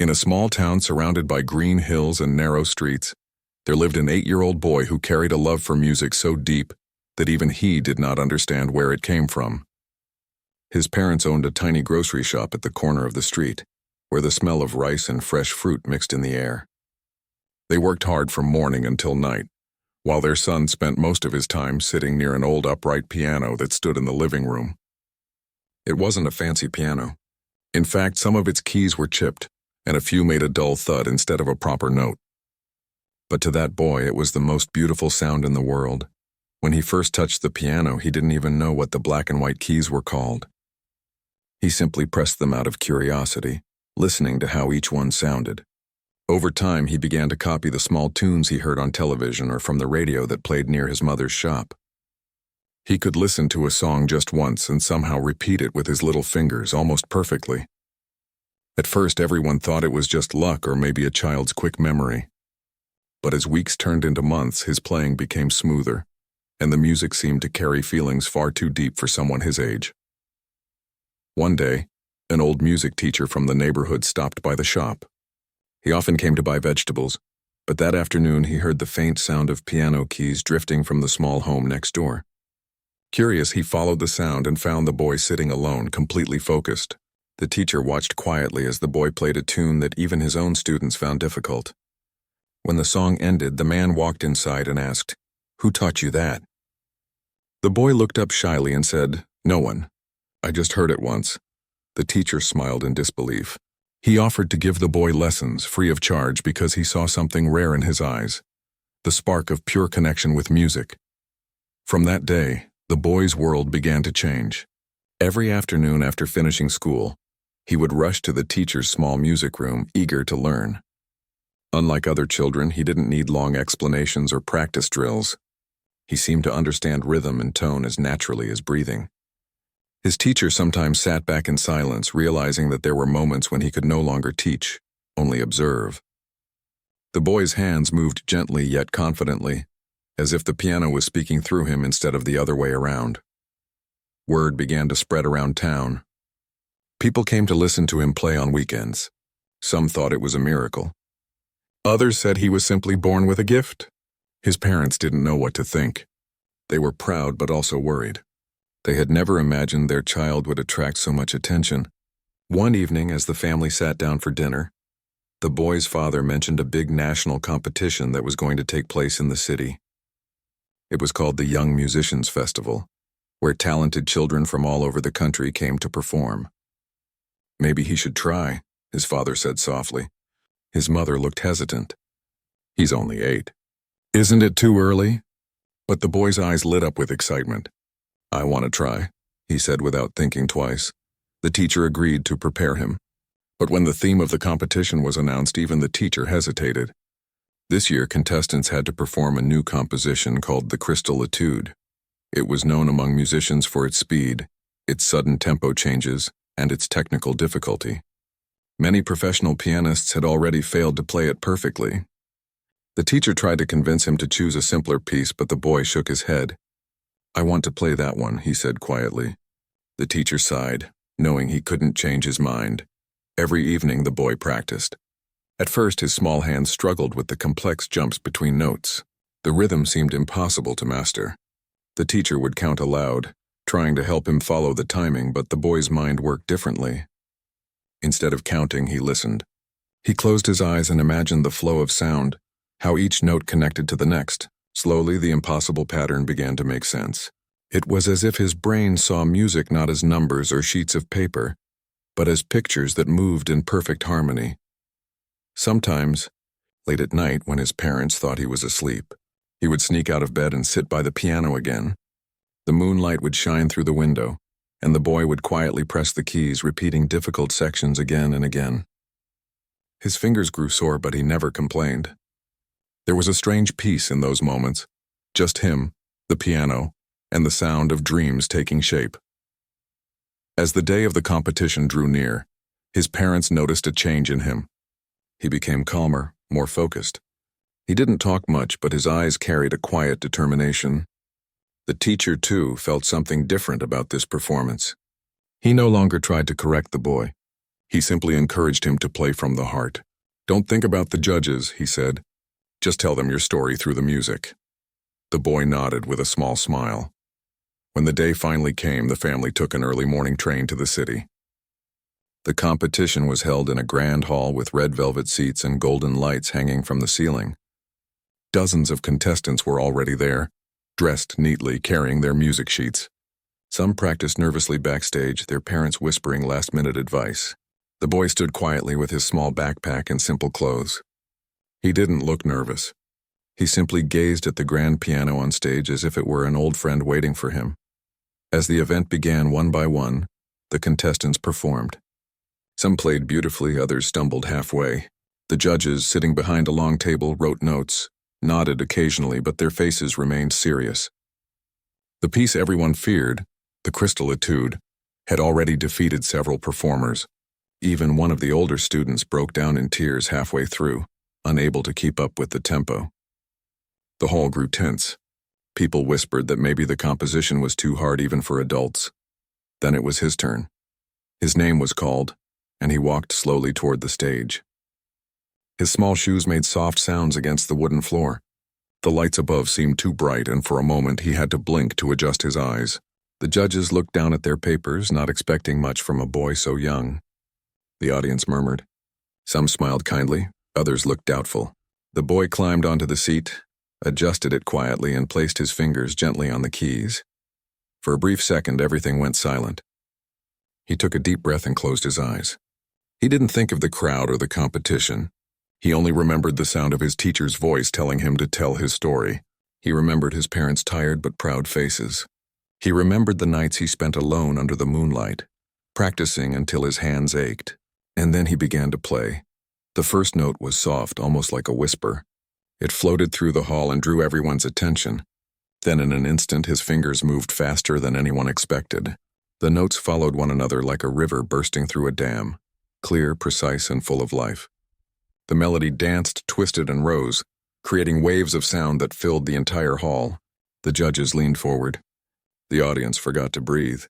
In a small town surrounded by green hills and narrow streets, there lived an 8-year-old boy who carried a love for music so deep that even he did not understand where it came from. His parents owned a tiny grocery shop at the corner of the street, where the smell of rice and fresh fruit mixed in the air. They worked hard from morning until night, while their son spent most of his time sitting near an old upright piano that stood in the living room. It wasn't a fancy piano. In fact, some of its keys were chipped, and a few made a dull thud instead of a proper note. But to that boy, it was the most beautiful sound in the world. When he first touched the piano, he didn't even know what the black and white keys were called. He simply pressed them out of curiosity, listening to how each one sounded. Over time, he began to copy the small tunes he heard on television or from the radio that played near his mother's shop. He could listen to a song just once and somehow repeat it with his little fingers almost perfectly. At first, everyone thought it was just luck or maybe a child's quick memory. But as weeks turned into months, his playing became smoother, and the music seemed to carry feelings far too deep for someone his age. One day, an old music teacher from the neighborhood stopped by the shop. He often came to buy vegetables, but that afternoon he heard the faint sound of piano keys drifting from the small home next door. Curious, he followed the sound and found the boy sitting alone, completely focused. The teacher watched quietly as the boy played a tune that even his own students found difficult. When the song ended, the man walked inside and asked, "Who taught you that?" The boy looked up shyly and said, "No one. I just heard it once." The teacher smiled in disbelief. He offered to give the boy lessons, free of charge, because he saw something rare in his eyes, the spark of pure connection with music. From that day, the boy's world began to change. Every afternoon after finishing school, he would rush to the teacher's small music room, eager to learn. Unlike other children, he didn't need long explanations or practice drills. He seemed to understand rhythm and tone as naturally as breathing. His teacher sometimes sat back in silence, realizing that there were moments when he could no longer teach, only observe. The boy's hands moved gently yet confidently, as if the piano was speaking through him instead of the other way around. Word began to spread around town. People came to listen to him play on weekends. Some thought it was a miracle. Others said he was simply born with a gift. His parents didn't know what to think. They were proud but also worried. They had never imagined their child would attract so much attention. One evening, as the family sat down for dinner, the boy's father mentioned a big national competition that was going to take place in the city. It was called the Young Musicians Festival, where talented children from all over the country came to perform. "Maybe he should try," his father said softly. His mother looked hesitant. "He's only 8. Isn't it too early?" But the boy's eyes lit up with excitement. "I want to try," he said without thinking twice. The teacher agreed to prepare him. But when the theme of the competition was announced, even the teacher hesitated. This year, contestants had to perform a new composition called the Crystal Etude. It was known among musicians for its speed, its sudden tempo changes, and its technical difficulty. Many professional pianists had already failed to play it perfectly. The teacher tried to convince him to choose a simpler piece, but the boy shook his head. "I want to play that one," he said quietly. The teacher sighed, knowing he couldn't change his mind. Every evening the boy practiced. At first his small hands struggled with the complex jumps between notes. The rhythm seemed impossible to master. The teacher would count aloud, trying to help him follow the timing, but the boy's mind worked differently. Instead of counting, he listened. He closed his eyes and imagined the flow of sound, how each note connected to the next. Slowly, the impossible pattern began to make sense. It was as if his brain saw music not as numbers or sheets of paper, but as pictures that moved in perfect harmony. Sometimes, late at night when his parents thought he was asleep, he would sneak out of bed and sit by the piano again. The moonlight would shine through the window, and the boy would quietly press the keys, repeating difficult sections again and again. His fingers grew sore, but he never complained. There was a strange peace in those moments, just him, the piano, and the sound of dreams taking shape. As the day of the competition drew near, his parents noticed a change in him. He became calmer, more focused. He didn't talk much, but his eyes carried a quiet determination. The teacher, too, felt something different about this performance. He no longer tried to correct the boy. He simply encouraged him to play from the heart. "Don't think about the judges," he said. "Just tell them your story through the music." The boy nodded with a small smile. When the day finally came, the family took an early morning train to the city. The competition was held in a grand hall with red velvet seats and golden lights hanging from the ceiling. Dozens of contestants were already there, dressed neatly, carrying their music sheets. Some practiced nervously backstage, their parents whispering last-minute advice. The boy stood quietly with his small backpack and simple clothes. He didn't look nervous. He simply gazed at the grand piano on stage as if it were an old friend waiting for him. As the event began one by one, the contestants performed. Some played beautifully, others stumbled halfway. The judges, sitting behind a long table, wrote notes, nodded occasionally, but their faces remained serious. The piece everyone feared, the crystal etude, had already defeated several performers. Even one of the older students broke down in tears halfway through, unable to keep up with the tempo. The hall grew tense. People whispered that maybe the composition was too hard even for adults. Then it was his turn. His name was called, and he walked slowly toward the stage. His small shoes made soft sounds against the wooden floor. The lights above seemed too bright, and for a moment he had to blink to adjust his eyes. The judges looked down at their papers, not expecting much from a boy so young. The audience murmured. Some smiled kindly, others looked doubtful. The boy climbed onto the seat, adjusted it quietly, and placed his fingers gently on the keys. For a brief second, everything went silent. He took a deep breath and closed his eyes. He didn't think of the crowd or the competition. He only remembered the sound of his teacher's voice telling him to tell his story. He remembered his parents' tired but proud faces. He remembered the nights he spent alone under the moonlight, practicing until his hands ached. And then he began to play. The first note was soft, almost like a whisper. It floated through the hall and drew everyone's attention. Then in an instant, his fingers moved faster than anyone expected. The notes followed one another like a river bursting through a dam, clear, precise, and full of life. The melody danced, twisted, and rose, creating waves of sound that filled the entire hall. The judges leaned forward. The audience forgot to breathe.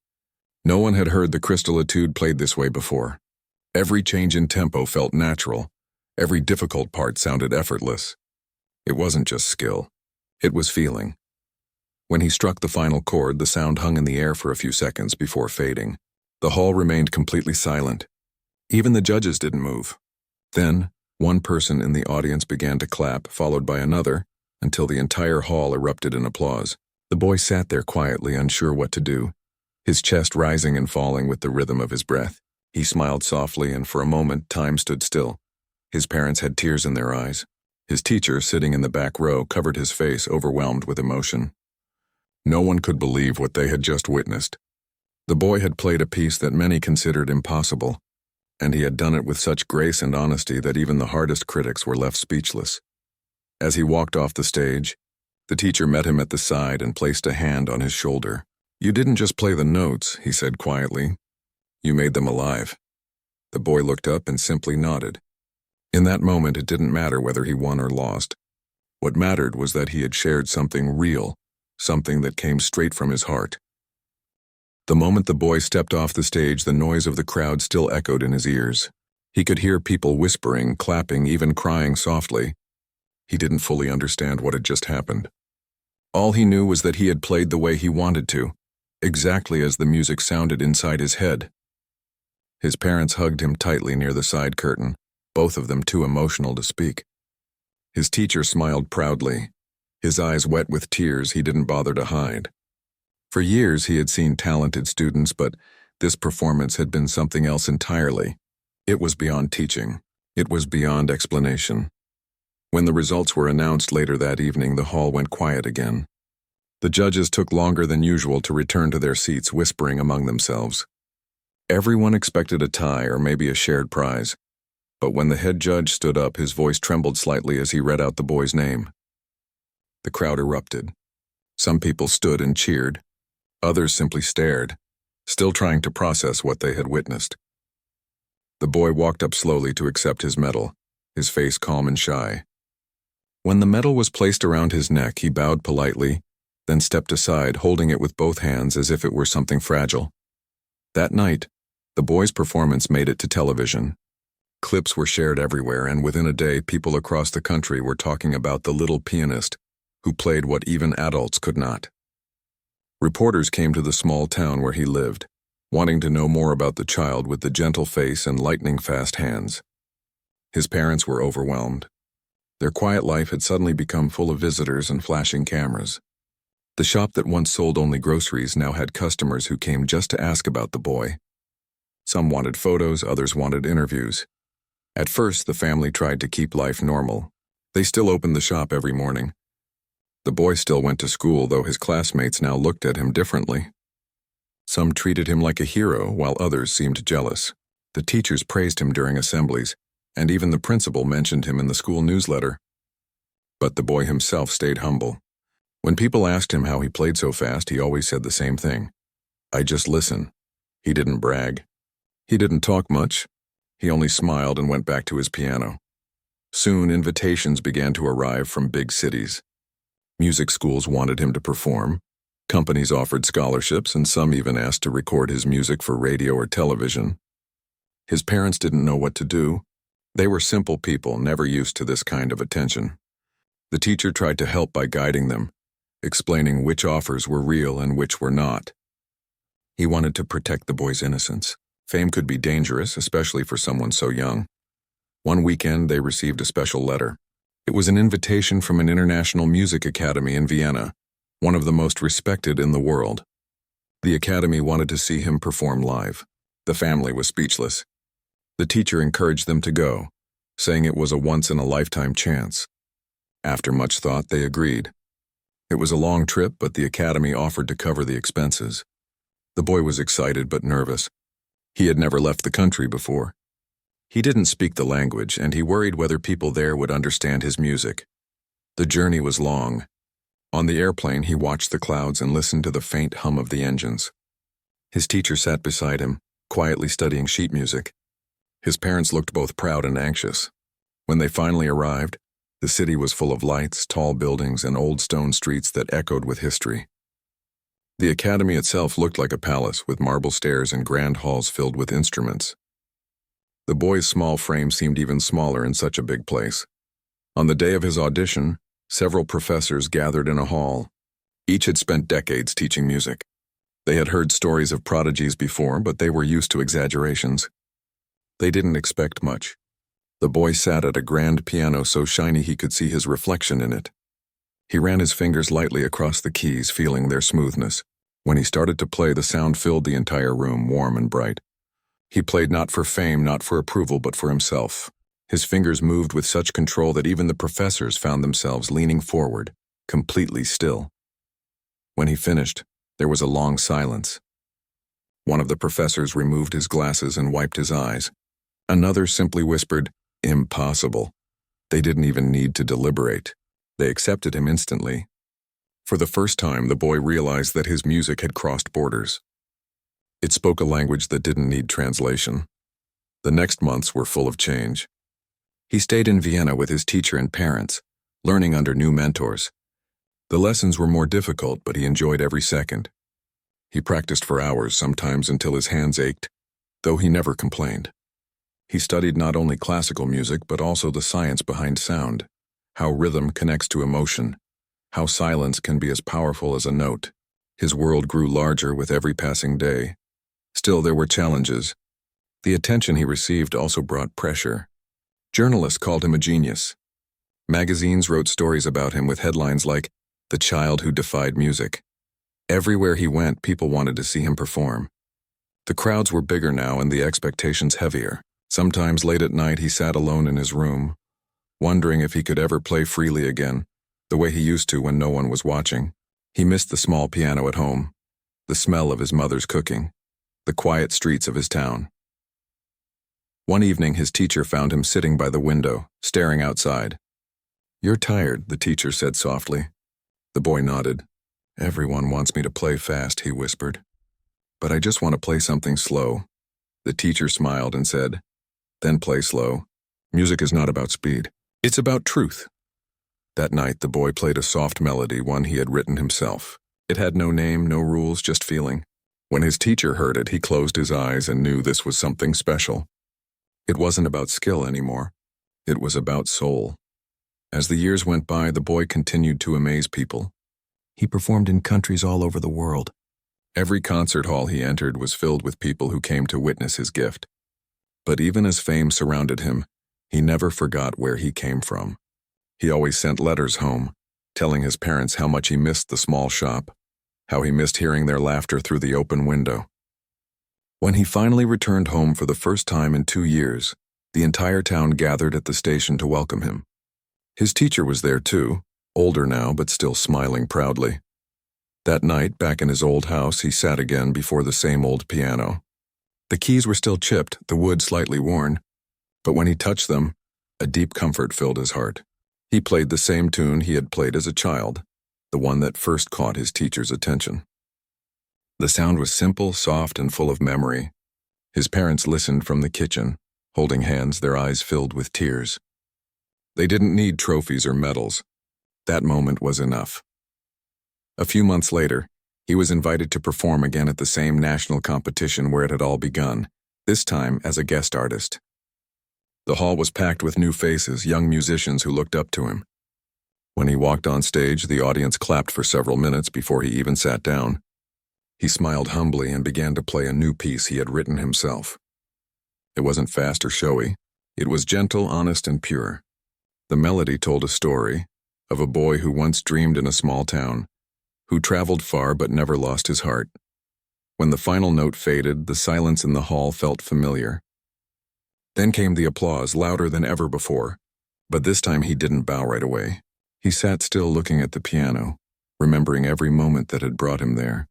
No one had heard the crystal etude played this way before. Every change in tempo felt natural. Every difficult part sounded effortless. It wasn't just skill. It was feeling. When he struck the final chord, the sound hung in the air for a few seconds before fading. The hall remained completely silent. Even the judges didn't move. Then, one person in the audience began to clap, followed by another, until the entire hall erupted in applause. The boy sat there quietly, unsure what to do, his chest rising and falling with the rhythm of his breath. He smiled softly, and for a moment, time stood still. His parents had tears in their eyes. His teacher, sitting in the back row, covered his face, overwhelmed with emotion. No one could believe what they had just witnessed. The boy had played a piece that many considered impossible, and he had done it with such grace and honesty that even the hardest critics were left speechless. As he walked off the stage, the teacher met him at the side and placed a hand on his shoulder. "You didn't just play the notes," he said quietly. "You made them alive." The boy looked up and simply nodded. In that moment, it didn't matter whether he won or lost. What mattered was that he had shared something real, something that came straight from his heart. The moment the boy stepped off the stage, the noise of the crowd still echoed in his ears. He could hear people whispering, clapping, even crying softly. He didn't fully understand what had just happened. All he knew was that he had played the way he wanted to, exactly as the music sounded inside his head. His parents hugged him tightly near the side curtain, both of them too emotional to speak. His teacher smiled proudly, his eyes wet with tears he didn't bother to hide. For years he had seen talented students, but this performance had been something else entirely. It was beyond teaching. It was beyond explanation. When the results were announced later that evening, the hall went quiet again. The judges took longer than usual to return to their seats, whispering among themselves. Everyone expected a tie or maybe a shared prize, but when the head judge stood up, his voice trembled slightly as he read out the boy's name. The crowd erupted. Some people stood and cheered. Others simply stared, still trying to process what they had witnessed. The boy walked up slowly to accept his medal, his face calm and shy. When the medal was placed around his neck, he bowed politely, then stepped aside, holding it with both hands as if it were something fragile. That night, The boy's performance made it to television. Clips were shared everywhere, and within a day, people across the country were talking about the little pianist who played what even adults could not. Reporters came to the small town where he lived, wanting to know more about the child with the gentle face and lightning-fast hands. His parents were overwhelmed. Their quiet life had suddenly become full of visitors and flashing cameras. The shop that once sold only groceries now had customers who came just to ask about the boy. Some wanted photos, others wanted interviews. At first, the family tried to keep life normal. They still opened the shop every morning. The boy still went to school, though his classmates now looked at him differently. Some treated him like a hero, while others seemed jealous. The teachers praised him during assemblies, and even the principal mentioned him in the school newsletter. But the boy himself stayed humble. When people asked him how he played so fast, he always said the same thing. "I just listen." He didn't brag. He didn't talk much. He only smiled and went back to his piano. Soon, invitations began to arrive from big cities. Music schools wanted him to perform. Companies offered scholarships, and some even asked to record his music for radio or television. His parents didn't know what to do. They were simple people, never used to this kind of attention. The teacher tried to help by guiding them, explaining which offers were real and which were not. He wanted to protect the boy's innocence. Fame could be dangerous, especially for someone so young. One weekend, they received a special letter. It was an invitation from an international music academy in Vienna, one of the most respected in the world. The academy wanted to see him perform live. The family was speechless. The teacher encouraged them to go, saying it was a once-in-a-lifetime chance. After much thought, they agreed. It was a long trip, but the academy offered to cover the expenses. The boy was excited but nervous. He had never left the country before. He didn't speak the language, and he worried whether people there would understand his music. The journey was long. On the airplane, he watched the clouds and listened to the faint hum of the engines. His teacher sat beside him, quietly studying sheet music. His parents looked both proud and anxious. When they finally arrived, the city was full of lights, tall buildings, and old stone streets that echoed with history. The academy itself looked like a palace, with marble stairs and grand halls filled with instruments. The boy's small frame seemed even smaller in such a big place. On the day of his audition, several professors gathered in a hall. Each had spent decades teaching music. They had heard stories of prodigies before, but they were used to exaggerations. They didn't expect much. The boy sat at a grand piano so shiny he could see his reflection in it. He ran his fingers lightly across the keys, feeling their smoothness. When he started to play, the sound filled the entire room, warm and bright. He played not for fame, not for approval, but for himself. His fingers moved with such control that even the professors found themselves leaning forward, completely still. When he finished, there was a long silence. One of the professors removed his glasses and wiped his eyes. Another simply whispered, "Impossible." They didn't even need to deliberate. They accepted him instantly. For the first time, the boy realized that his music had crossed borders. It spoke a language that didn't need translation. The next months were full of change. He stayed in Vienna with his teacher and parents, learning under new mentors. The lessons were more difficult, but he enjoyed every second. He practiced for hours, sometimes until his hands ached, though he never complained. He studied not only classical music, but also the science behind sound, how rhythm connects to emotion, how silence can be as powerful as a note. His world grew larger with every passing day. Still, there were challenges. The attention he received also brought pressure. Journalists called him a genius. Magazines wrote stories about him with headlines like, "The Child Who Defied Music." Everywhere he went, people wanted to see him perform. The crowds were bigger now and the expectations heavier. Sometimes late at night, he sat alone in his room, wondering if he could ever play freely again, the way he used to when no one was watching. He missed the small piano at home, the smell of his mother's cooking, the quiet streets of his town. One evening, his teacher found him sitting by the window, staring outside. "You're tired," the teacher said softly. The boy nodded. "Everyone wants me to play fast," he whispered. "But I just want to play something slow." The teacher smiled and said, "Then play slow. Music is not about speed. It's about truth." That night, the boy played a soft melody, one he had written himself. It had no name, no rules, just feeling. When his teacher heard it, he closed his eyes and knew this was something special. It wasn't about skill anymore. It was about soul. As the years went by, the boy continued to amaze people. He performed in countries all over the world. Every concert hall he entered was filled with people who came to witness his gift. But even as fame surrounded him, he never forgot where he came from. He always sent letters home, telling his parents how much he missed the small shop, how he missed hearing their laughter through the open window. When he finally returned home for the first time in 2 years, the entire town gathered at the station to welcome him. His teacher was there too, older now but still smiling proudly. That night, back in his old house, he sat again before the same old piano. The keys were still chipped, the wood slightly worn, but when he touched them, a deep comfort filled his heart. He played the same tune he had played as a child, the one that first caught his teacher's attention. The sound was simple, soft, and full of memory. His parents listened from the kitchen, holding hands, their eyes filled with tears. They didn't need trophies or medals. That moment was enough. A few months later, he was invited to perform again at the same national competition where it had all begun, this time as a guest artist. The hall was packed with new faces, young musicians who looked up to him. When he walked on stage, the audience clapped for several minutes before he even sat down. He smiled humbly and began to play a new piece he had written himself. It wasn't fast or showy. It was gentle, honest, and pure. The melody told a story of a boy who once dreamed in a small town, who traveled far but never lost his heart. When the final note faded, the silence in the hall felt familiar. Then came the applause, louder than ever before, but this time he didn't bow right away. He sat still looking at the piano, remembering every moment that had brought him there.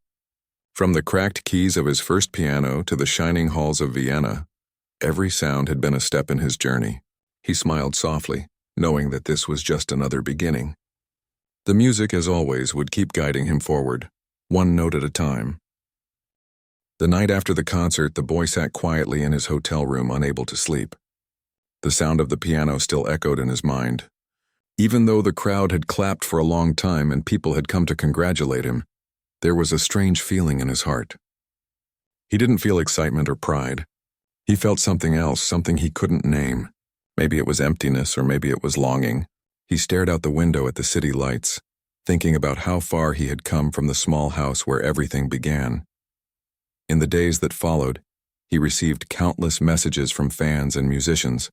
From the cracked keys of his first piano to the shining halls of Vienna, every sound had been a step in his journey. He smiled softly, knowing that this was just another beginning. The music, as always, would keep guiding him forward, one note at a time. The night after the concert, the boy sat quietly in his hotel room, unable to sleep. The sound of the piano still echoed in his mind. Even though the crowd had clapped for a long time and people had come to congratulate him, there was a strange feeling in his heart. He didn't feel excitement or pride. He felt something else, something he couldn't name. Maybe it was emptiness, or maybe it was longing. He stared out the window at the city lights, thinking about how far he had come from the small house where everything began. In the days that followed, he received countless messages from fans and musicians.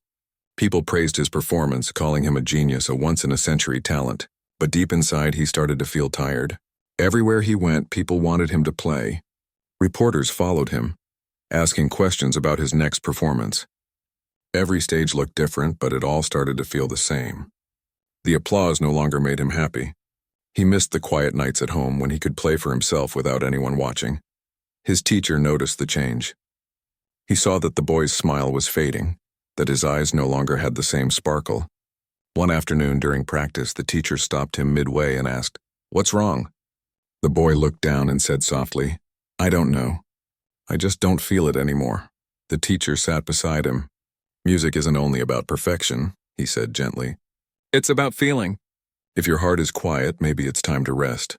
People praised his performance, calling him a genius, a once-in-a-century talent. But deep inside, he started to feel tired. Everywhere he went, people wanted him to play. Reporters followed him, asking questions about his next performance. Every stage looked different, but it all started to feel the same. The applause no longer made him happy. He missed the quiet nights at home when he could play for himself without anyone watching. His teacher noticed the change. He saw that the boy's smile was fading, that his eyes no longer had the same sparkle. One afternoon during practice, the teacher stopped him midway and asked, "What's wrong?" The boy looked down and said softly, "I don't know. I just don't feel it anymore." The teacher sat beside him. "Music isn't only about perfection," he said gently. "It's about feeling. If your heart is quiet, maybe it's time to rest."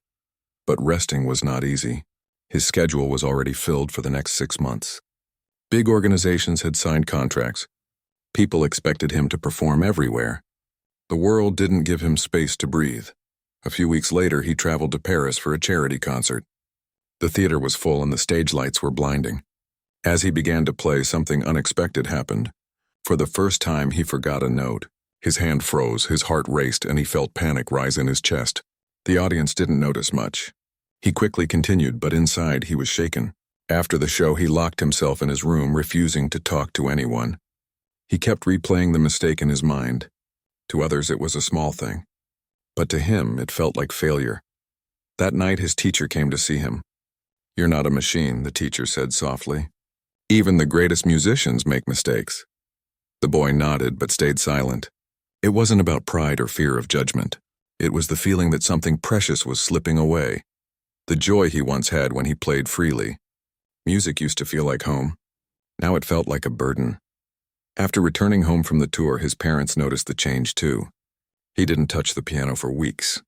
But resting was not easy. His schedule was already filled for the next 6 months. Big organizations had signed contracts. People expected him to perform everywhere. The world didn't give him space to breathe. A few weeks later, he traveled to Paris for a charity concert. The theater was full and the stage lights were blinding. As he began to play, something unexpected happened. For the first time, he forgot a note. His hand froze, his heart raced, and he felt panic rise in his chest. The audience didn't notice much. He quickly continued, but inside he was shaken. After the show, he locked himself in his room, refusing to talk to anyone. He kept replaying the mistake in his mind. To others, it was a small thing. But to him, it felt like failure. That night, his teacher came to see him. "You're not a machine," the teacher said softly. "Even the greatest musicians make mistakes." The boy nodded but stayed silent. It wasn't about pride or fear of judgment. It was the feeling that something precious was slipping away. The joy he once had when he played freely. Music used to feel like home. Now it felt like a burden. After returning home from the tour, his parents noticed the change too. He didn't touch the piano for weeks.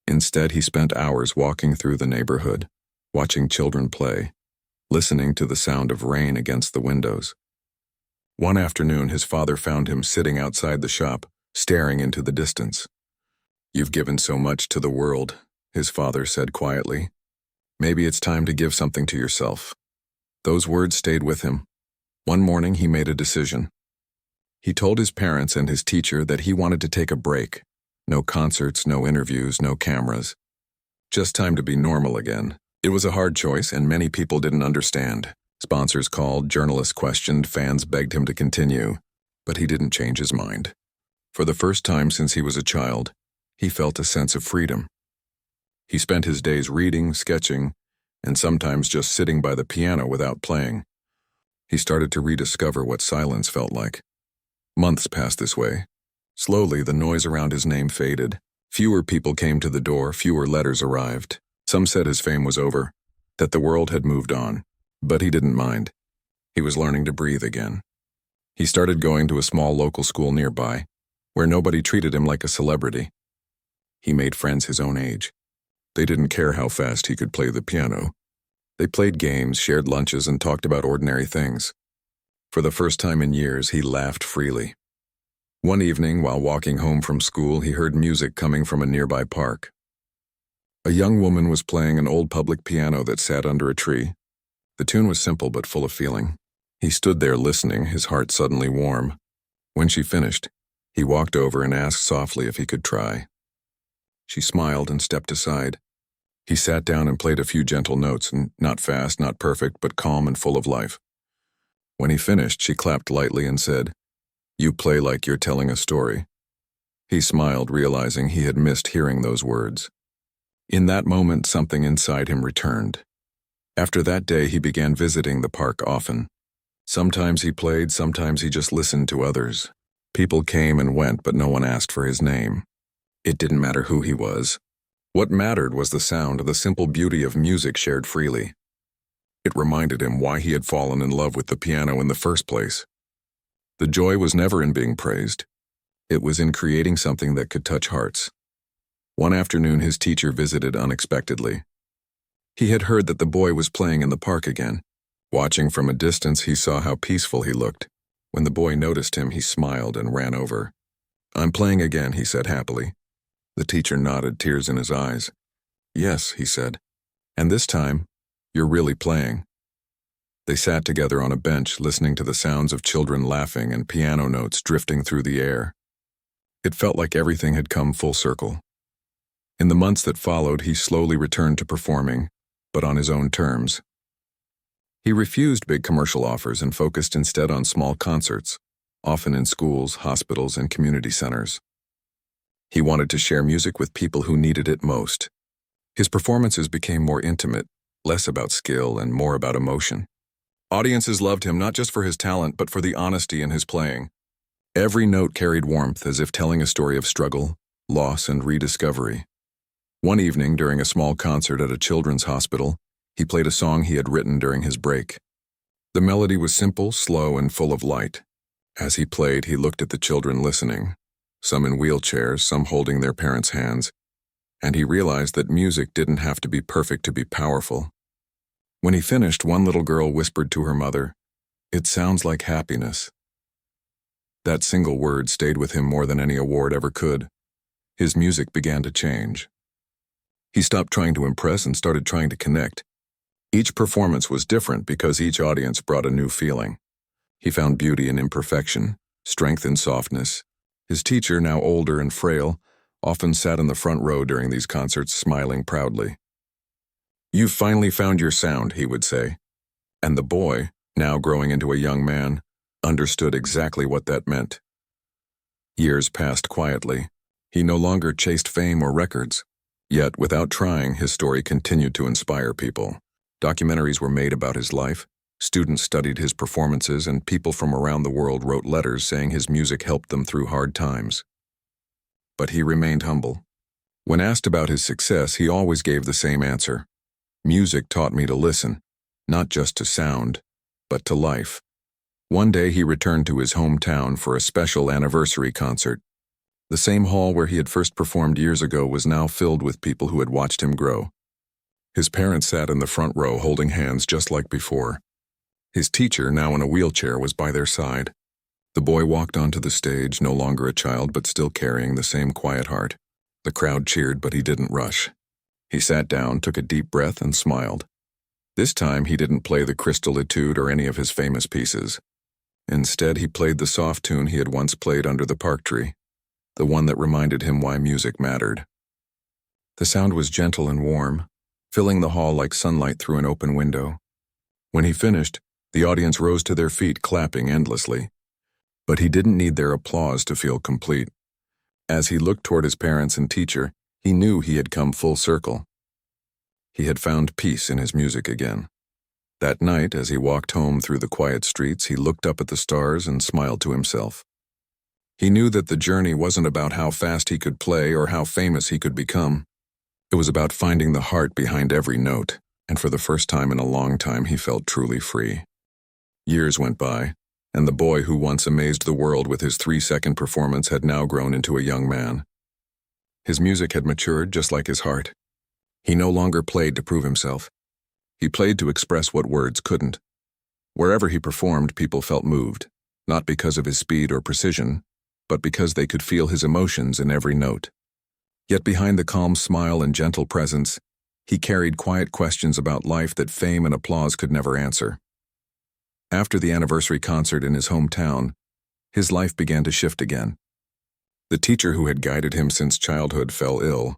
Instead, he spent hours walking through the neighborhood, watching children play. listening to the sound of rain against the windows. One afternoon, his father found him sitting outside the shop, staring into the distance. "You've given so much to the world," his father said quietly. "Maybe it's time to give something to yourself." Those words stayed with him. One morning, he made a decision. He told his parents and his teacher that he wanted to take a break. No concerts, no interviews, no cameras. Just time to be normal again. It was a hard choice, and many people didn't understand. Sponsors called, journalists questioned, fans begged him to continue. But he didn't change his mind. For the first time since he was a child, he felt a sense of freedom. He spent his days reading, sketching, and sometimes just sitting by the piano without playing. He started to rediscover what silence felt like. Months passed this way. Slowly, the noise around his name faded. Fewer people came to the door, fewer letters arrived. Some said his fame was over, that the world had moved on. But he didn't mind. He was learning to breathe again. He started going to a small local school nearby, where nobody treated him like a celebrity. He made friends his own age. They didn't care how fast he could play the piano. They played games, shared lunches, and talked about ordinary things. For the first time in years, he laughed freely. One evening, while walking home from school, he heard music coming from a nearby park. A young woman was playing an old public piano that sat under a tree. The tune was simple but full of feeling. He stood there listening, his heart suddenly warm. When she finished, he walked over and asked softly if he could try. She smiled and stepped aside. He sat down and played a few gentle notes, not fast, not perfect, but calm and full of life. When he finished, she clapped lightly and said, "You play like you're telling a story." He smiled, realizing he had missed hearing those words. In that moment, something inside him returned. After that day, he began visiting the park often. Sometimes he played, sometimes he just listened to others. People came and went, but no one asked for his name. It didn't matter who he was. What mattered was the sound, the simple beauty of music shared freely. It reminded him why he had fallen in love with the piano in the first place. The joy was never in being praised. It was in creating something that could touch hearts. One afternoon, his teacher visited unexpectedly. He had heard that the boy was playing in the park again. Watching from a distance, he saw how peaceful he looked. When the boy noticed him, he smiled and ran over. "I'm playing again," he said happily. The teacher nodded, tears in his eyes. "Yes," he said. "And this time, you're really playing." They sat together on a bench, listening to the sounds of children laughing and piano notes drifting through the air. It felt like everything had come full circle. In the months that followed, he slowly returned to performing, but on his own terms. He refused big commercial offers and focused instead on small concerts, often in schools, hospitals, and community centers. He wanted to share music with people who needed it most. His performances became more intimate, less about skill and more about emotion. Audiences loved him not just for his talent, but for the honesty in his playing. Every note carried warmth, as if telling a story of struggle, loss, and rediscovery. One evening, during a small concert at a children's hospital, he played a song he had written during his break. The melody was simple, slow, and full of light. As he played, he looked at the children listening, some in wheelchairs, some holding their parents' hands, and he realized that music didn't have to be perfect to be powerful. When he finished, one little girl whispered to her mother, "It sounds like happiness." That single word stayed with him more than any award ever could. His music began to change. He stopped trying to impress and started trying to connect. Each performance was different because each audience brought a new feeling. He found beauty in imperfection, strength in softness. His teacher, now older and frail, often sat in the front row during these concerts, smiling proudly. "You've finally found your sound," he would say. And the boy, now growing into a young man, understood exactly what that meant. Years passed quietly. He no longer chased fame or records. Yet, without trying, his story continued to inspire people. Documentaries were made about his life, students studied his performances, and people from around the world wrote letters saying his music helped them through hard times. But he remained humble. When asked about his success, he always gave the same answer. "Music taught me to listen, not just to sound, but to life." One day he returned to his hometown for a special anniversary concert. The same hall where he had first performed years ago was now filled with people who had watched him grow. His parents sat in the front row holding hands just like before. His teacher, now in a wheelchair, was by their side. The boy walked onto the stage, no longer a child but still carrying the same quiet heart. The crowd cheered, but he didn't rush. He sat down, took a deep breath, and smiled. This time he didn't play the Crystal Etude or any of his famous pieces. Instead, he played the soft tune he had once played under the park tree, the one that reminded him why music mattered. The sound was gentle and warm, filling the hall like sunlight through an open window. When he finished, the audience rose to their feet, clapping endlessly. But he didn't need their applause to feel complete. As he looked toward his parents and teacher, he knew he had come full circle. He had found peace in his music again. That night, as he walked home through the quiet streets, he looked up at the stars and smiled to himself. He knew that the journey wasn't about how fast he could play or how famous he could become. It was about finding the heart behind every note, and for the first time in a long time he felt truly free. Years went by, and the boy who once amazed the world with his 3-second performance had now grown into a young man. His music had matured just like his heart. He no longer played to prove himself. He played to express what words couldn't. Wherever he performed, people felt moved, not because of his speed or precision, but because they could feel his emotions in every note. Yet behind the calm smile and gentle presence, he carried quiet questions about life that fame and applause could never answer. After the anniversary concert in his hometown, his life began to shift again. The teacher who had guided him since childhood fell ill.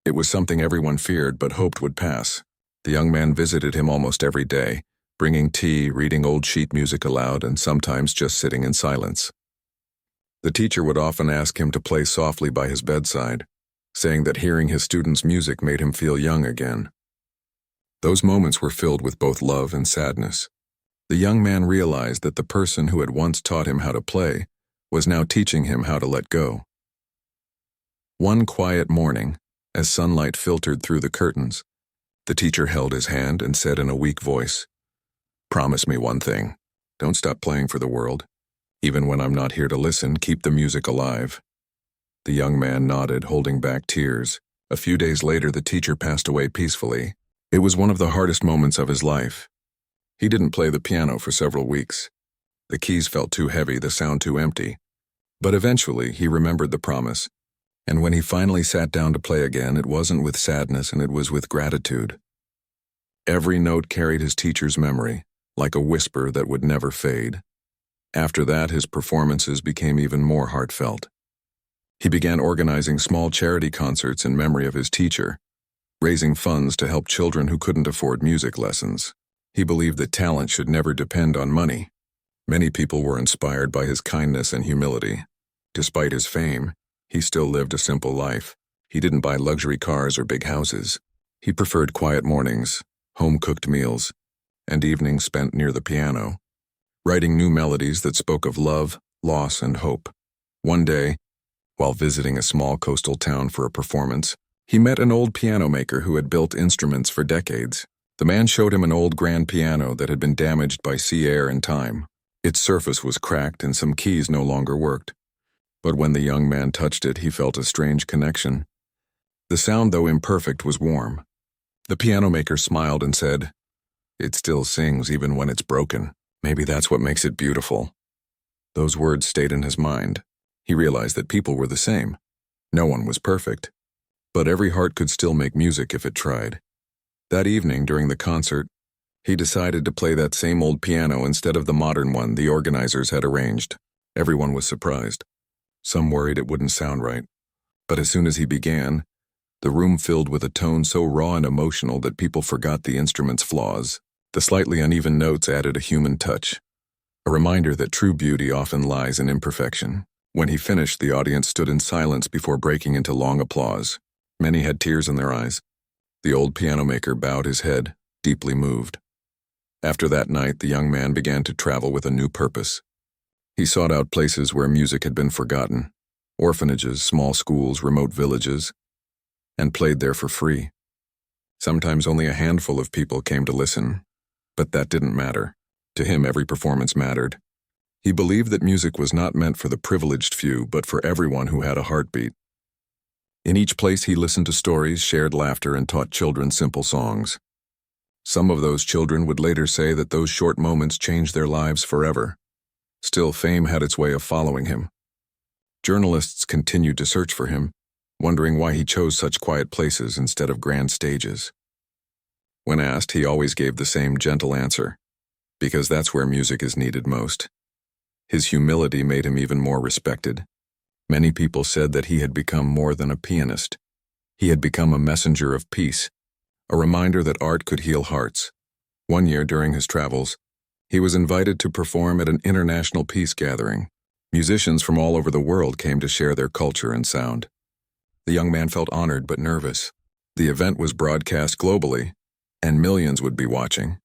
It was something everyone feared but hoped would pass. The young man visited him almost every day, bringing tea, reading old sheet music aloud, and sometimes just sitting in silence. The teacher would often ask him to play softly by his bedside, saying that hearing his students' music made him feel young again. Those moments were filled with both love and sadness. The young man realized that the person who had once taught him how to play was now teaching him how to let go. One quiet morning, as sunlight filtered through the curtains, the teacher held his hand and said in a weak voice, "Promise me one thing. Don't stop playing for the world. Even when I'm not here to listen, keep the music alive." The young man nodded, holding back tears. A few days later, the teacher passed away peacefully. It was one of the hardest moments of his life. He didn't play the piano for several weeks. The keys felt too heavy, the sound too empty. But eventually, he remembered the promise. And when he finally sat down to play again, it wasn't with sadness and it was with gratitude. Every note carried his teacher's memory, like a whisper that would never fade. After that, his performances became even more heartfelt. He began organizing small charity concerts in memory of his teacher, raising funds to help children who couldn't afford music lessons. He believed that talent should never depend on money. Many people were inspired by his kindness and humility. Despite his fame, he still lived a simple life. He didn't buy luxury cars or big houses. He preferred quiet mornings, home-cooked meals, and evenings spent near the piano, writing new melodies that spoke of love, loss, and hope. One day, while visiting a small coastal town for a performance, he met an old piano maker who had built instruments for decades. The man showed him an old grand piano that had been damaged by sea air and time. Its surface was cracked and some keys no longer worked. But when the young man touched it, he felt a strange connection. The sound, though imperfect, was warm. The piano maker smiled and said, "It still sings even when it's broken. Maybe that's what makes it beautiful." Those words stayed in his mind. He realized that people were the same. No one was perfect. But every heart could still make music if it tried. That evening, during the concert, he decided to play that same old piano instead of the modern one the organizers had arranged. Everyone was surprised. Some worried it wouldn't sound right. But as soon as he began, the room filled with a tone so raw and emotional that people forgot the instrument's flaws. The slightly uneven notes added a human touch, a reminder that true beauty often lies in imperfection. When he finished, the audience stood in silence before breaking into long applause. Many had tears in their eyes. The old piano maker bowed his head, deeply moved. After that night, the young man began to travel with a new purpose. He sought out places where music had been forgotten, orphanages, small schools, remote villages, and played there for free. Sometimes only a handful of people came to listen, but that didn't matter. To him, every performance mattered. He believed that music was not meant for the privileged few, but for everyone who had a heartbeat. In each place he listened to stories, shared laughter, and taught children simple songs. Some of those children would later say that those short moments changed their lives forever. Still, fame had its way of following him. Journalists continued to search for him, wondering why he chose such quiet places instead of grand stages. When asked, he always gave the same gentle answer, because that's where music is needed most. His humility made him even more respected. Many people said that he had become more than a pianist. He had become a messenger of peace, a reminder that art could heal hearts. One year during his travels, he was invited to perform at an international peace gathering. Musicians from all over the world came to share their culture and sound. The young man felt honored but nervous. The event was broadcast globally, and millions would be watching.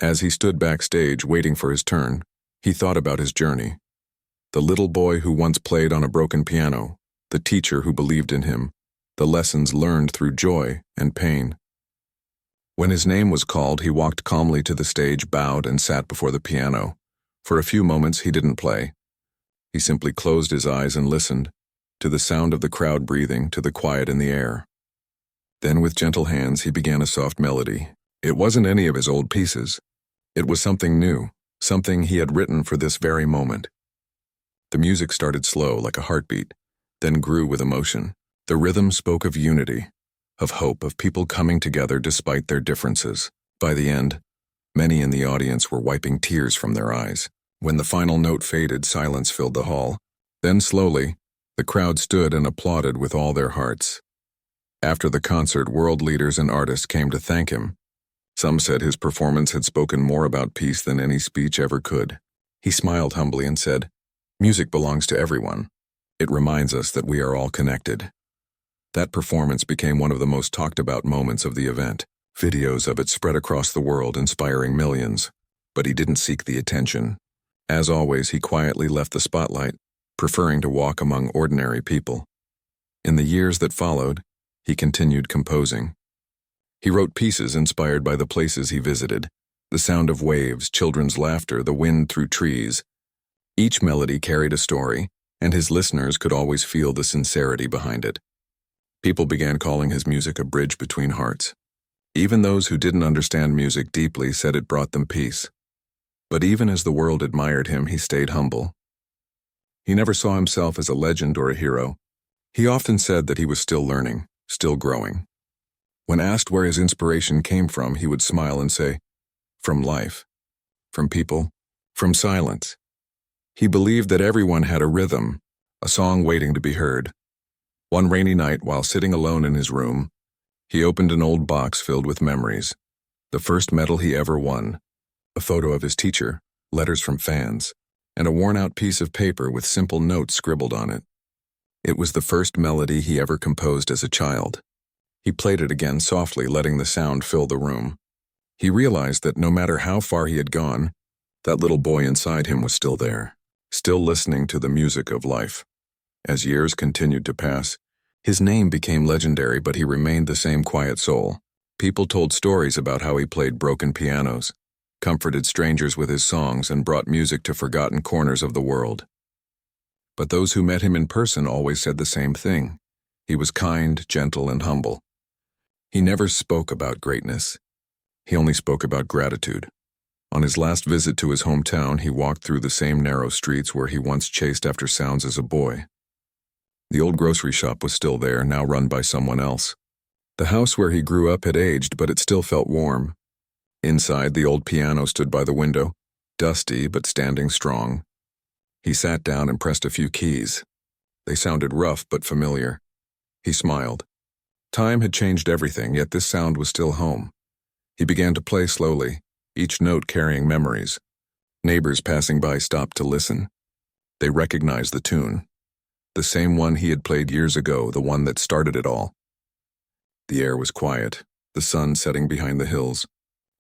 As he stood backstage waiting for his turn, he thought about his journey. The little boy who once played on a broken piano, the teacher who believed in him, the lessons learned through joy and pain. When his name was called, he walked calmly to the stage, bowed, and sat before the piano. For a few moments, he didn't play. He simply closed his eyes and listened, to the sound of the crowd breathing, to the quiet in the air. Then, with gentle hands, he began a soft melody. It wasn't any of his old pieces. It was something new, something he had written for this very moment. The music started slow, like a heartbeat, then grew with emotion. The rhythm spoke of unity, of hope, of people coming together despite their differences. By the end, many in the audience were wiping tears from their eyes. When the final note faded, silence filled the hall. Then slowly, the crowd stood and applauded with all their hearts. After the concert, world leaders and artists came to thank him. Some said his performance had spoken more about peace than any speech ever could. He smiled humbly and said, "Music belongs to everyone. It reminds us that we are all connected." That performance became one of the most talked about moments of the event. Videos of it spread across the world, inspiring millions. But he didn't seek the attention. As always, he quietly left the spotlight, preferring to walk among ordinary people. In the years that followed, he continued composing. He wrote pieces inspired by the places he visited, the sound of waves, children's laughter, the wind through trees. Each melody carried a story, and his listeners could always feel the sincerity behind it. People began calling his music a bridge between hearts. Even those who didn't understand music deeply said it brought them peace. But even as the world admired him, he stayed humble. He never saw himself as a legend or a hero. He often said that he was still learning, still growing. When asked where his inspiration came from, he would smile and say, "From life, from people, from silence." He believed that everyone had a rhythm, a song waiting to be heard. One rainy night, while sitting alone in his room, he opened an old box filled with memories. The first medal he ever won, a photo of his teacher, letters from fans, and a worn-out piece of paper with simple notes scribbled on it. It was the first melody he ever composed as a child. He played it again softly, letting the sound fill the room. He realized that no matter how far he had gone, that little boy inside him was still there, still listening to the music of life. As years continued to pass, his name became legendary, but he remained the same quiet soul. People told stories about how he played broken pianos, comforted strangers with his songs, and brought music to forgotten corners of the world. But those who met him in person always said the same thing. He was kind, gentle, and humble. He never spoke about greatness. He only spoke about gratitude. On his last visit to his hometown, he walked through the same narrow streets where he once chased after sounds as a boy. The old grocery shop was still there, now run by someone else. The house where he grew up had aged, but it still felt warm. Inside, the old piano stood by the window, dusty but standing strong. He sat down and pressed a few keys. They sounded rough but familiar. He smiled. Time had changed everything, yet this sound was still home. He began to play slowly, each note carrying memories. Neighbors passing by stopped to listen. They recognized the tune. The same one he had played years ago, the one that started it all. The air was quiet, the sun setting behind the hills.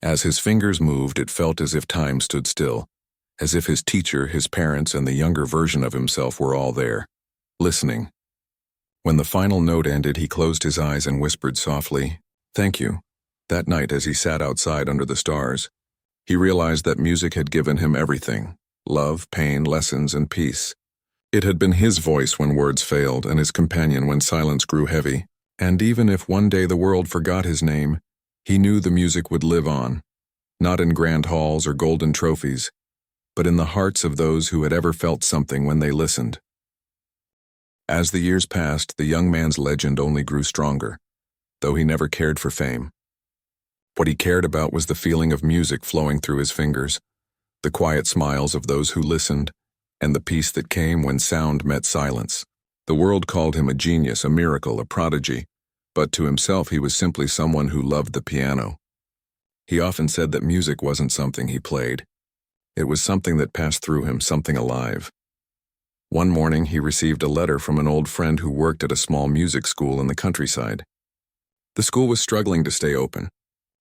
As his fingers moved, it felt as if time stood still, as if his teacher, his parents, and the younger version of himself were all there, listening. When the final note ended, he closed his eyes and whispered softly, "Thank you." That night, as he sat outside under the stars, he realized that music had given him everything: love, pain, lessons, and peace. It had been his voice when words failed and his companion when silence grew heavy. And even if one day the world forgot his name, he knew the music would live on, not in grand halls or golden trophies, but in the hearts of those who had ever felt something when they listened. As the years passed, the young man's legend only grew stronger, though he never cared for fame. What he cared about was the feeling of music flowing through his fingers, the quiet smiles of those who listened, and the peace that came when sound met silence. The world called him a genius, a miracle, a prodigy, but to himself he was simply someone who loved the piano. He often said that music wasn't something he played. It was something that passed through him, something alive. One morning he received a letter from an old friend who worked at a small music school in the countryside. The school was struggling to stay open.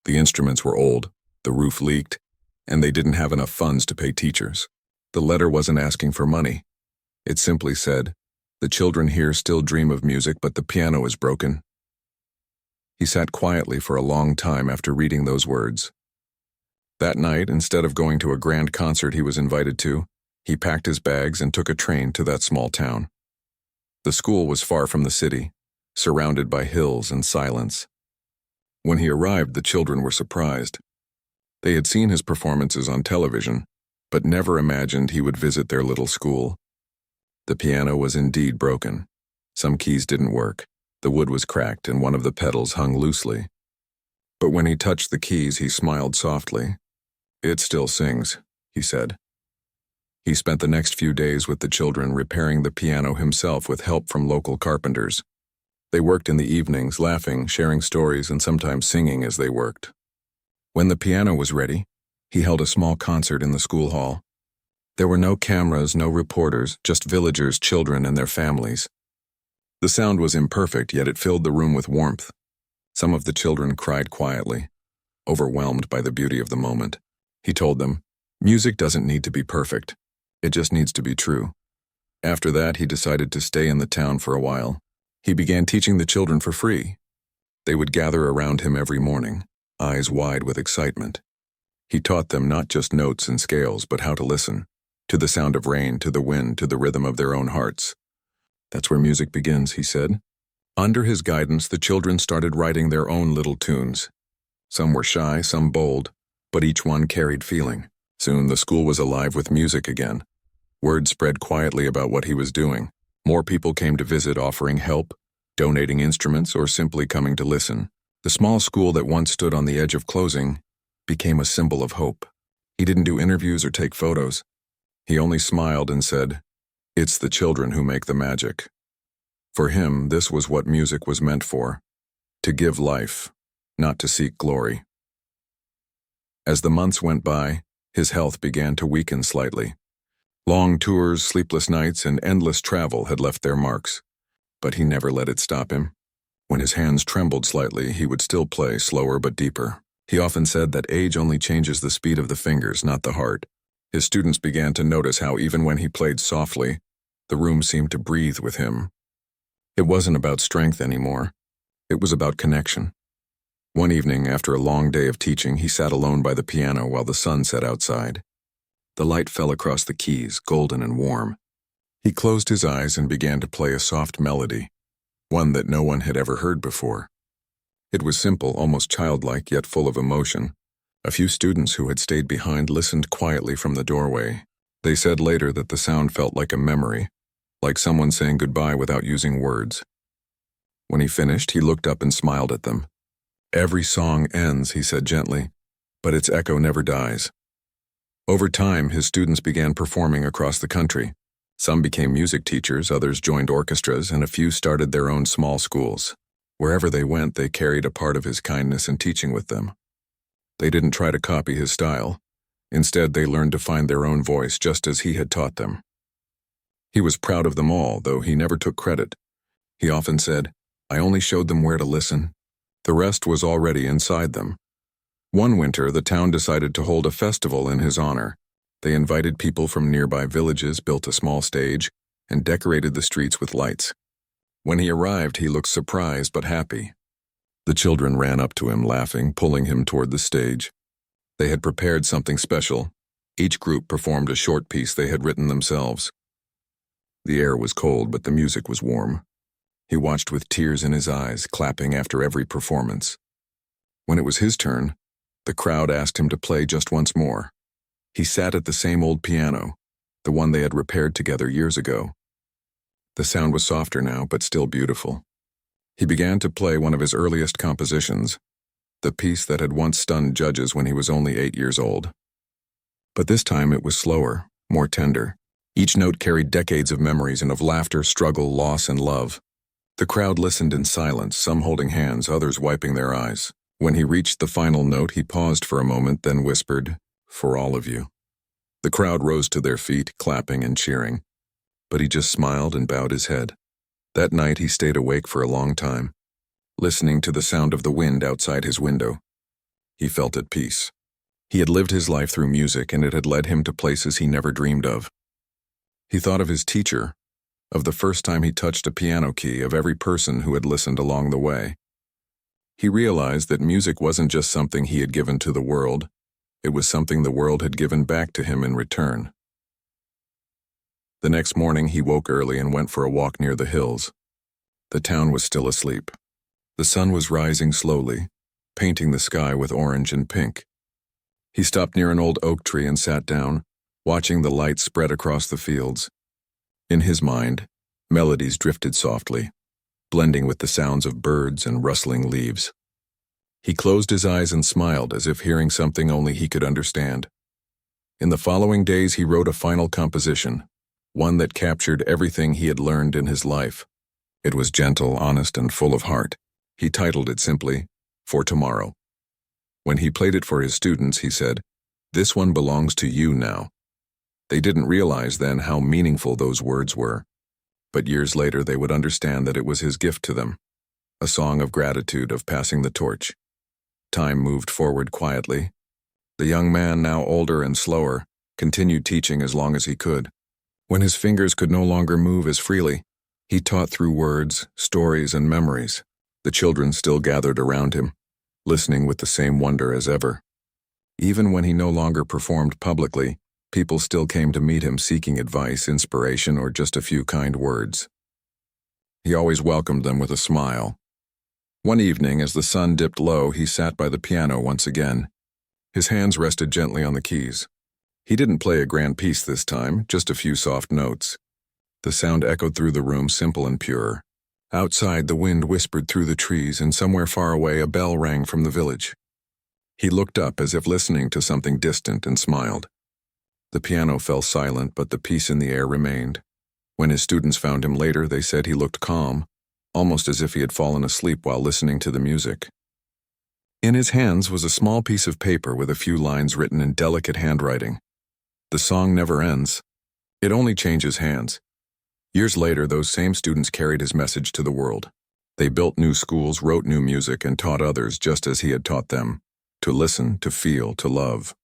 The instruments were old, the roof leaked, and they didn't have enough funds to pay teachers. The letter wasn't asking for money. It simply said, "The children here still dream of music, but the piano is broken." He sat quietly for a long time after reading those words. That night, instead of going to a grand concert he was invited to, he packed his bags and took a train to that small town. The school was far from the city, surrounded by hills and silence. When he arrived, the children were surprised. They had seen his performances on television, but never imagined he would visit their little school. The piano was indeed broken. Some keys didn't work. The wood was cracked and one of the pedals hung loosely. But when he touched the keys, he smiled softly. "It still sings," he said. He spent the next few days with the children repairing the piano himself with help from local carpenters. They worked in the evenings, laughing, sharing stories, and sometimes singing as they worked. When the piano was ready, he held a small concert in the school hall. There were no cameras, no reporters, just villagers, children, and their families. The sound was imperfect, yet it filled the room with warmth. Some of the children cried quietly, overwhelmed by the beauty of the moment. He told them, "Music doesn't need to be perfect. It just needs to be true." After that, he decided to stay in the town for a while. He began teaching the children for free. They would gather around him every morning, eyes wide with excitement. He taught them not just notes and scales, but how to listen, to the sound of rain, to the wind, to the rhythm of their own hearts. "That's where music begins," he said. Under his guidance, the children started writing their own little tunes. Some were shy, some bold, but each one carried feeling. Soon the school was alive with music again. Word spread quietly about what he was doing. More people came to visit, offering help, donating instruments, or simply coming to listen. The small school that once stood on the edge of closing became a symbol of hope. He didn't do interviews or take photos. He only smiled and said, "It's the children who make the magic." For him, this was what music was meant for, to give life, not to seek glory. As the months went by, his health began to weaken slightly. Long tours, sleepless nights, and endless travel had left their marks, but he never let it stop him. When his hands trembled slightly, he would still play, slower but deeper. He often said that age only changes the speed of the fingers, not the heart. His students began to notice how even when he played softly, the room seemed to breathe with him. It wasn't about strength anymore. It was about connection. One evening, after a long day of teaching, he sat alone by the piano while the sun set outside. The light fell across the keys, golden and warm. He closed his eyes and began to play a soft melody, one that no one had ever heard before. It was simple, almost childlike, yet full of emotion. A few students who had stayed behind listened quietly from the doorway. They said later that the sound felt like a memory, like someone saying goodbye without using words. When he finished, he looked up and smiled at them. "Every song ends," he said gently, "but its echo never dies." Over time, his students began performing across the country. Some became music teachers, others joined orchestras, and a few started their own small schools. Wherever they went, they carried a part of his kindness and teaching with them. They didn't try to copy his style. Instead, they learned to find their own voice just as he had taught them. He was proud of them all, though he never took credit. He often said, "I only showed them where to listen. The rest was already inside them." One winter, the town decided to hold a festival in his honor. They invited people from nearby villages, built a small stage, and decorated the streets with lights. When he arrived, he looked surprised but happy. The children ran up to him, laughing, pulling him toward the stage. They had prepared something special. Each group performed a short piece they had written themselves. The air was cold, but the music was warm. He watched with tears in his eyes, clapping after every performance. When it was his turn, the crowd asked him to play just once more. He sat at the same old piano, the one they had repaired together years ago. The sound was softer now, but still beautiful. He began to play one of his earliest compositions, the piece that had once stunned judges when he was only 8 years old. But this time it was slower, more tender. Each note carried decades of memories and of laughter, struggle, loss, and love. The crowd listened in silence, some holding hands, others wiping their eyes. When he reached the final note, he paused for a moment, then whispered, "For all of you." The crowd rose to their feet, clapping and cheering. But he just smiled and bowed his head. That night he stayed awake for a long time, listening to the sound of the wind outside his window. He felt at peace. He had lived his life through music, and it had led him to places he never dreamed of. He thought of his teacher, of the first time he touched a piano key, of every person who had listened along the way. He realized that music wasn't just something he had given to the world, it was something the world had given back to him in return. The next morning he woke early and went for a walk near the hills. The town was still asleep. The sun was rising slowly, painting the sky with orange and pink. He stopped near an old oak tree and sat down, watching the light spread across the fields. In his mind, melodies drifted softly, blending with the sounds of birds and rustling leaves. He closed his eyes and smiled, as if hearing something only he could understand. In the following days he wrote a final composition, one that captured everything he had learned in his life. It was gentle, honest, and full of heart. He titled it simply, "For Tomorrow." When he played it for his students, he said, "This one belongs to you now." They didn't realize then how meaningful those words were, but years later they would understand that it was his gift to them, a song of gratitude, of passing the torch. Time moved forward quietly. The young man, now older and slower, continued teaching as long as he could. When his fingers could no longer move as freely, he taught through words, stories, and memories. The children still gathered around him, listening with the same wonder as ever. Even when he no longer performed publicly, people still came to meet him seeking advice, inspiration, or just a few kind words. He always welcomed them with a smile. One evening, as the sun dipped low, he sat by the piano once again. His hands rested gently on the keys. He didn't play a grand piece this time, just a few soft notes. The sound echoed through the room, simple and pure. Outside, the wind whispered through the trees, and somewhere far away, a bell rang from the village. He looked up as if listening to something distant and smiled. The piano fell silent, but the peace in the air remained. When his students found him later, they said he looked calm, almost as if he had fallen asleep while listening to the music. In his hands was a small piece of paper with a few lines written in delicate handwriting. The song never ends. It only changes hands. Years later, those same students carried his message to the world. They built new schools, wrote new music, and taught others just as he had taught them, to listen, to feel, to love.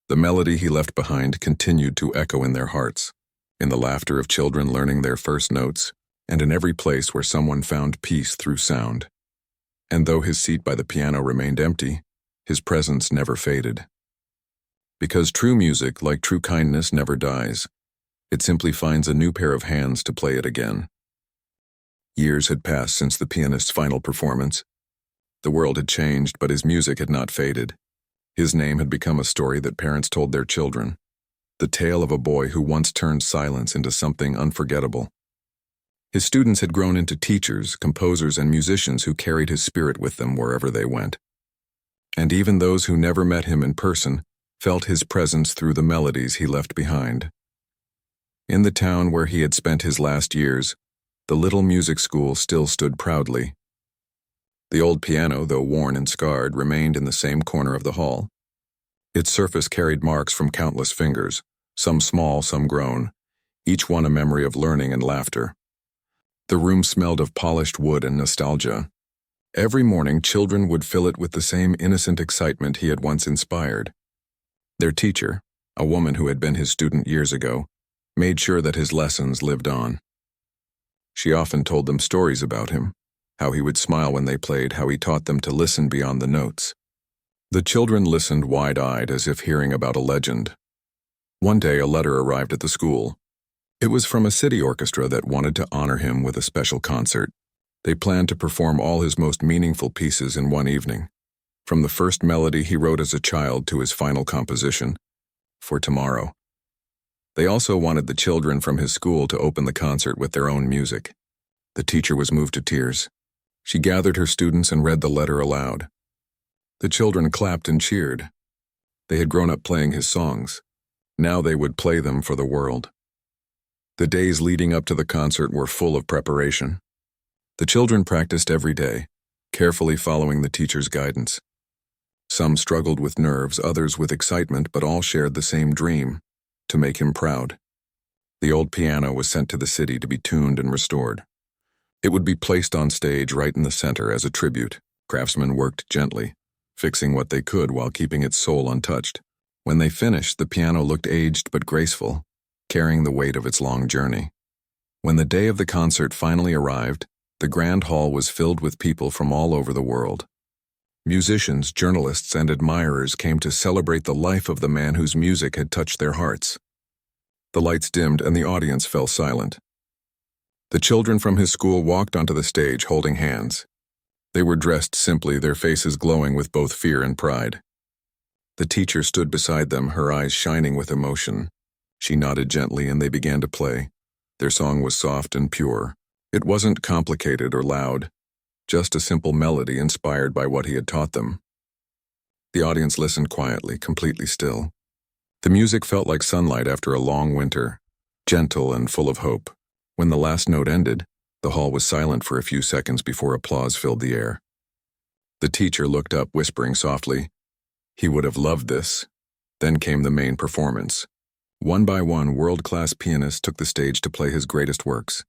The melody he left behind continued to echo in their hearts, in the laughter of children learning their first notes, and in every place where someone found peace through sound. And though his seat by the piano remained empty, his presence never faded. Because true music, like true kindness, never dies. It simply finds a new pair of hands to play it again. Years had passed since the pianist's final performance. The world had changed, but his music had not faded. His name had become a story that parents told their children, the tale of a boy who once turned silence into something unforgettable. His students had grown into teachers, composers, and musicians who carried his spirit with them wherever they went. And even those who never met him in person felt his presence through the melodies he left behind. In the town where he had spent his last years, the little music school still stood proudly. The old piano, though worn and scarred, remained in the same corner of the hall. Its surface carried marks from countless fingers, some small, some grown, each one a memory of learning and laughter. The room smelled of polished wood and nostalgia. Every morning, children would fill it with the same innocent excitement he had once inspired. Their teacher, a woman who had been his student years ago, made sure that his lessons lived on. She often told them stories about him, how he would smile when they played, how he taught them to listen beyond the notes. The children listened wide-eyed as if hearing about a legend. One day a letter arrived at the school. It was from a city orchestra that wanted to honor him with a special concert. They planned to perform all his most meaningful pieces in one evening, from the first melody he wrote as a child to his final composition, For Tomorrow. They also wanted the children from his school to open the concert with their own music. The teacher was moved to tears. She gathered her students and read the letter aloud. The children clapped and cheered. They had grown up playing his songs. Now they would play them for the world. The days leading up to the concert were full of preparation. The children practiced every day, carefully following the teacher's guidance. Some struggled with nerves, others with excitement, but all shared the same dream: to make him proud. The old piano was sent to the city to be tuned and restored. It would be placed on stage right in the center as a tribute. Craftsmen worked gently, fixing what they could while keeping its soul untouched. When they finished, the piano looked aged but graceful, carrying the weight of its long journey. When the day of the concert finally arrived, the grand hall was filled with people from all over the world. Musicians, journalists, and admirers came to celebrate the life of the man whose music had touched their hearts. The lights dimmed and the audience fell silent. The children from his school walked onto the stage holding hands. They were dressed simply, their faces glowing with both fear and pride. The teacher stood beside them, her eyes shining with emotion. She nodded gently and they began to play. Their song was soft and pure. It wasn't complicated or loud, just a simple melody inspired by what he had taught them. The audience listened quietly, completely still. The music felt like sunlight after a long winter, gentle and full of hope. When the last note ended, the hall was silent for a few seconds before applause filled the air. The teacher looked up, whispering softly, "He would have loved this." Then came the main performance. One by one, world-class pianists took the stage to play his greatest works.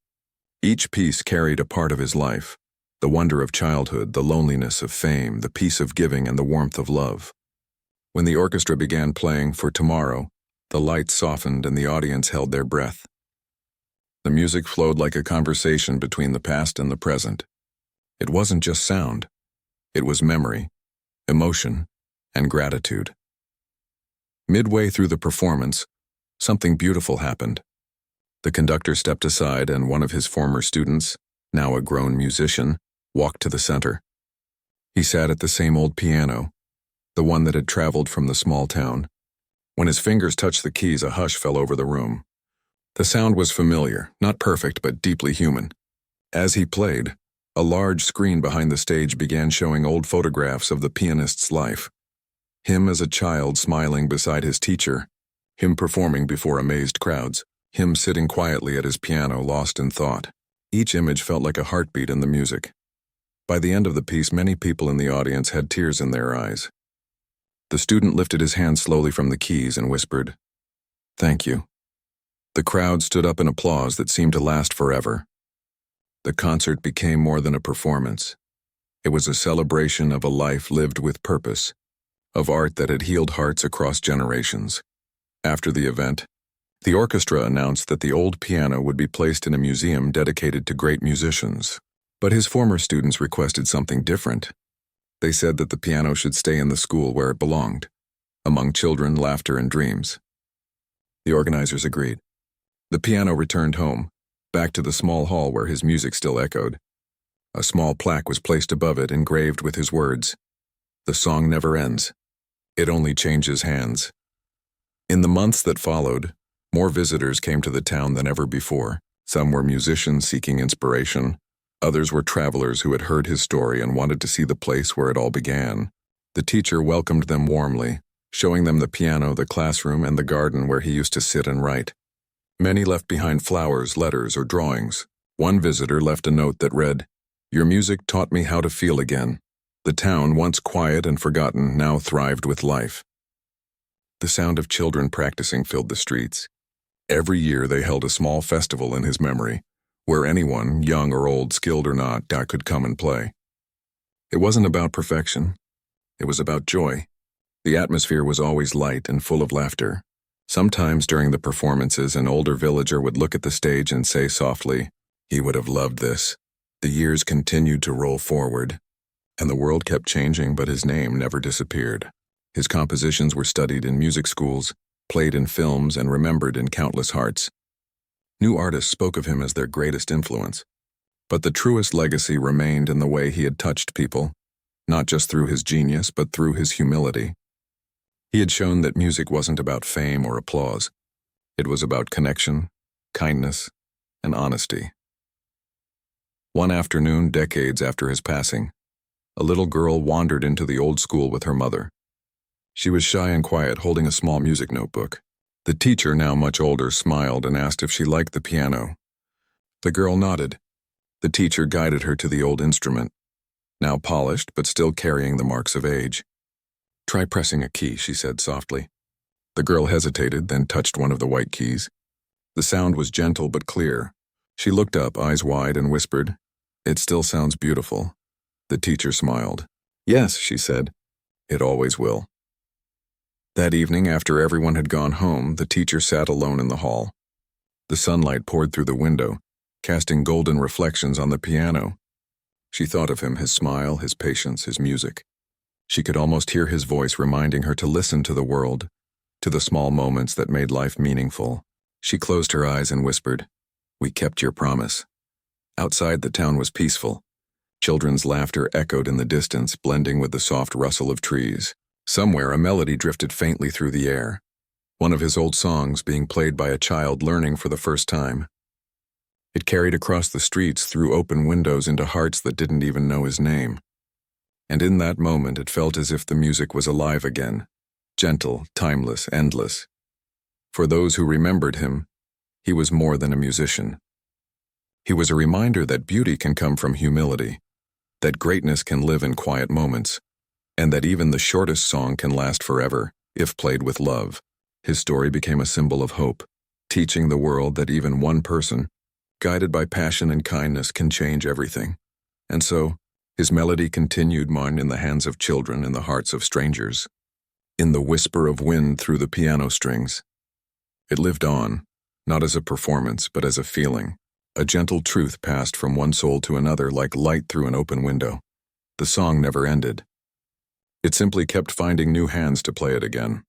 Each piece carried a part of his life: the wonder of childhood, the loneliness of fame, the peace of giving, and the warmth of love. When the orchestra began playing For Tomorrow, the lights softened and the audience held their breath. The music flowed like a conversation between the past and the present. It wasn't just sound. It was memory, emotion, and gratitude. Midway through the performance, something beautiful happened. The conductor stepped aside and one of his former students, now a grown musician, walked to the center. He sat at the same old piano, the one that had traveled from the small town. When his fingers touched the keys, a hush fell over the room. The sound was familiar, not perfect, but deeply human. As he played, a large screen behind the stage began showing old photographs of the pianist's life. Him as a child smiling beside his teacher, him performing before amazed crowds, him sitting quietly at his piano lost in thought. Each image felt like a heartbeat in the music. By the end of the piece, many people in the audience had tears in their eyes. The student lifted his hand slowly from the keys and whispered, "Thank you." The crowd stood up in applause that seemed to last forever. The concert became more than a performance. It was a celebration of a life lived with purpose, of art that had healed hearts across generations. After the event, the orchestra announced that the old piano would be placed in a museum dedicated to great musicians. But his former students requested something different. They said that the piano should stay in the school where it belonged, among children, laughter, and dreams. The organizers agreed. The piano returned home, back to the small hall where his music still echoed. A small plaque was placed above it, engraved with his words, "The song never ends. It only changes hands." In the months that followed, more visitors came to the town than ever before. Some were musicians seeking inspiration. Others were travelers who had heard his story and wanted to see the place where it all began. The teacher welcomed them warmly, showing them the piano, the classroom, and the garden where he used to sit and write. Many left behind flowers, letters, or drawings. One visitor left a note that read, "Your music taught me how to feel again." The town, once quiet and forgotten, now thrived with life. The sound of children practicing filled the streets. Every year they held a small festival in his memory, where anyone, young or old, skilled or not, could come and play. It wasn't about perfection. It was about joy. The atmosphere was always light and full of laughter. Sometimes during the performances, an older villager would look at the stage and say softly, "He would have loved this." The years continued to roll forward, and the world kept changing, but his name never disappeared. His compositions were studied in music schools, played in films, and remembered in countless hearts. New artists spoke of him as their greatest influence. But the truest legacy remained in the way he had touched people, not just through his genius, but through his humility. He had shown that music wasn't about fame or applause. It was about connection, kindness, and honesty. One afternoon, decades after his passing, a little girl wandered into the old school with her mother. She was shy and quiet, holding a small music notebook. The teacher, now much older, smiled and asked if she liked the piano. The girl nodded. The teacher guided her to the old instrument, now polished but still carrying the marks of age. "Try pressing a key," she said softly. The girl hesitated, then touched one of the white keys. The sound was gentle but clear. She looked up, eyes wide, and whispered, "It still sounds beautiful." The teacher smiled. "Yes," she said, "it always will." That evening, after everyone had gone home, the teacher sat alone in the hall. The sunlight poured through the window, casting golden reflections on the piano. She thought of him, his smile, his patience, his music. She could almost hear his voice reminding her to listen to the world, to the small moments that made life meaningful. She closed her eyes and whispered, "We kept your promise." Outside, the town was peaceful. Children's laughter echoed in the distance, blending with the soft rustle of trees. Somewhere, a melody drifted faintly through the air, one of his old songs being played by a child learning for the first time. It carried across the streets, through open windows, into hearts that didn't even know his name. And in that moment, it felt as if the music was alive again, gentle, timeless, endless. For those who remembered him, he was more than a musician. He was a reminder that beauty can come from humility, that greatness can live in quiet moments, and that even the shortest song can last forever, if played with love. His story became a symbol of hope, teaching the world that even one person, guided by passion and kindness, can change everything. And so, his melody continued on in the hands of children, in the hearts of strangers, in the whisper of wind through the piano strings. It lived on, not as a performance, but as a feeling. A gentle truth passed from one soul to another like light through an open window. The song never ended. It simply kept finding new hands to play it again.